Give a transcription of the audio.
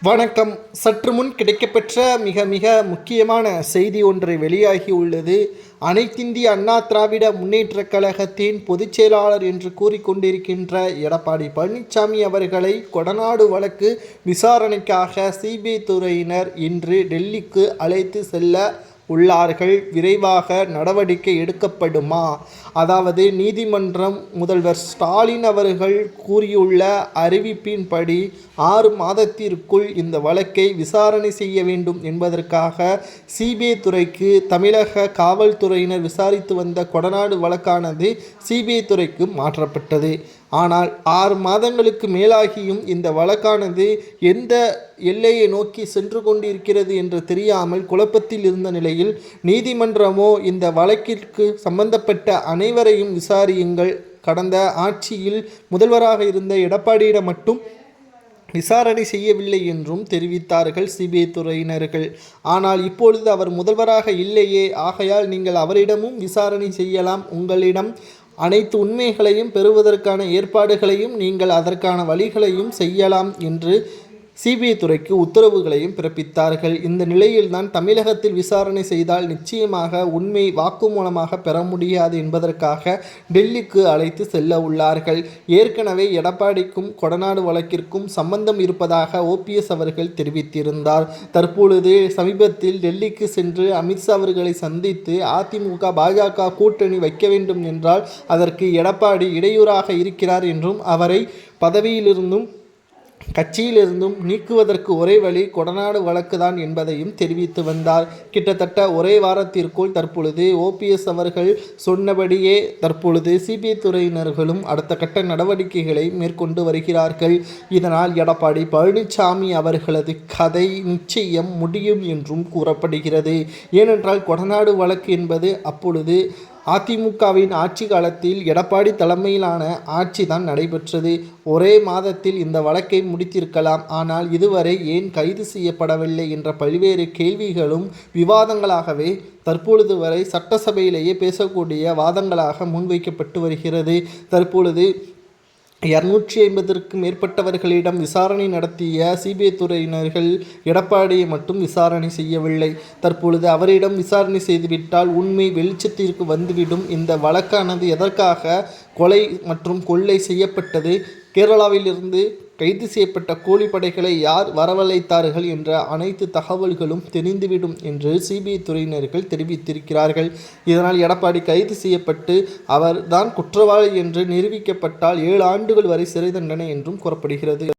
வணக்கம். சற்று முன் கிடைக்கப்பெற்ற மிக மிக முக்கியமான செய்தி ஒன்றை வெளியாகி உள்ளது. அனைத்திந்திய அண்ணா திராவிட முன்னேற்றக் கழகத்தின் பொதுச் செயலாளர் என்று கூறிக்கொண்டிருக்கின்ற எடப்பாடி பழனிசாமி அவர்களை கொடநாடு வழக்கு விசாரணைக்காக சிபிஐ துறையினர் இன்று டெல்லிக்கு அழைத்து செல்ல உள்ளார்கள். விரைவாக நடவடிக்கை எடுக்கப்படுமா? அதாவது நீதிமன்றம் முதல்வர் ஸ்டாலின் அவர்கள் கூறியுள்ள அறிவிப்பின்படி 6 மாதத்திற்குள் இந்த வழக்கை விசாரணை செய்ய வேண்டும் என்பதற்காக சிபிஐ துறைக்கு தமிழக காவல்துறையினர் விசாரித்து வந்த கொடநாடு வழக்கானது சிபிஐ துறைக்கு மாற்றப்பட்டது. ஆனால் 6 மாதங்களுக்கு மேலாகியும் இந்த வழக்கானது எந்த எல்லையை நோக்கி சென்று கொண்டிருக்கிறது என்று தெரியாமல் குழப்பத்தில் இருந்த நிலையில் நீதிமன்றமோ இந்த வழக்கிற்கு சம்பந்தப்பட்ட அனைவரையும் விசாரியுங்கள், கடந்த ஆட்சியில் முதல்வராக இருந்த எடப்பாடியிடம் மட்டும் விசாரணை செய்யவில்லை என்றும் தெரிவித்தார்கள் சிபிஐ துறையினர்கள். ஆனால் இப்பொழுது அவர் முதல்வராக இல்லையே, ஆகையால் நீங்கள் அவரிடமும் விசாரணை செய்யலாம், உங்களிடம் அனைத்து உண்மைகளையும் பெறுவதற்கான ஏற்பாடுகளையும் நீங்கள் அதற்கான வழிகளையும் செய்யலாம் என்று சிபிஐ துறைக்கு உத்தரவுகளையும் பிறப்பித்தார்கள். இந்த நிலையில்தான் தமிழகத்தில் விசாரணை செய்தால் நிச்சயமாக உண்மை வாக்குமூலமாக பெற முடியாது என்பதற்காக டெல்லிக்கு அழைத்து செல்ல உள்ளார்கள். ஏற்கனவே எடப்பாடிக்கும் கொடநாடு வழக்கிற்கும் சம்பந்தம் இருப்பதாக ஓபிஎஸ் அவர்கள் தெரிவித்திருந்தார். தற்பொழுது சமீபத்தில் டெல்லிக்கு சென்று அமித்ஷா அவர்களை சந்தித்து அதிமுக பாஜக கூட்டணி வைக்க வேண்டும் என்றால் அதற்கு எடப்பாடி இடையூறாக இருக்கிறார் என்றும் அவரை பதவியிலிருந்தும் கட்சியிலிருந்தும் நீக்குவதற்கு ஒரே வழி கொடநாடு வழக்குதான் என்பதையும் தெரிவித்து வந்தார். கிட்டத்தட்ட ஒரே வாரத்திற்குள் தற்பொழுது ஓபிஎஸ் அவர்கள் சொன்னபடியே தற்பொழுது சிபிஐ துறையினர்களும் அடுத்த கட்ட நடவடிக்கைகளை மேற்கொண்டு வருகிறார்கள். இதனால் எடப்பாடி பழனிசாமி அவர்களது கதை நிச்சயம் முடியும் என்றும் கூறப்படுகிறது. ஏனென்றால் கொடநாடு வழக்கு என்பது அப்பொழுது அதிமுகவின் ஆட்சி காலத்தில் எடப்பாடி தலைமையிலான ஆட்சி தான் நடைபெற்றது. ஒரே மாதத்தில் இந்த வழக்கை முடித்திருக்கலாம். ஆனால் இதுவரை ஏன் கைது செய்யப்படவில்லை என்ற பல்வேறு கேள்விகளும் விவாதங்களாகவே தற்பொழுது வரை சட்டசபையிலேயே பேசக்கூடிய வாதங்களாக முன்வைக்கப்பட்டு வருகிறது. தற்பொழுது 250க்கும் மேற்பட்டவர்களிடம் விசாரணை நடத்திய சிபிஐ துறையினர்கள் எடப்பாடியை மட்டும் விசாரணை செய்யவில்லை. தற்பொழுது அவரிடம் விசாரணை செய்துவிட்டால் உண்மை வெளிச்சத்திற்கு வந்துவிடும். இந்த வழக்கானது எதற்காக கொலை மற்றும் கொள்ளை செய்யப்பட்டது, கேரளாவிலிருந்து கைது செய்யப்பட்ட கூலிப்படைகளை யார் வரவழைத்தார்கள் என்ற அனைத்து தகவல்களும் தெரிந்துவிடும் என்று சிபிஐ துறையினர்கள் தெரிவித்திருக்கிறார்கள். இதனால் எடப்பாடி கைது செய்யப்பட்டு அவர் தான் குற்றவாளி என்று நிரூபிக்கப்பட்டால் 7 ஆண்டுகள் வரை சிறை தண்டனை என்றும் கூறப்படுகிறது.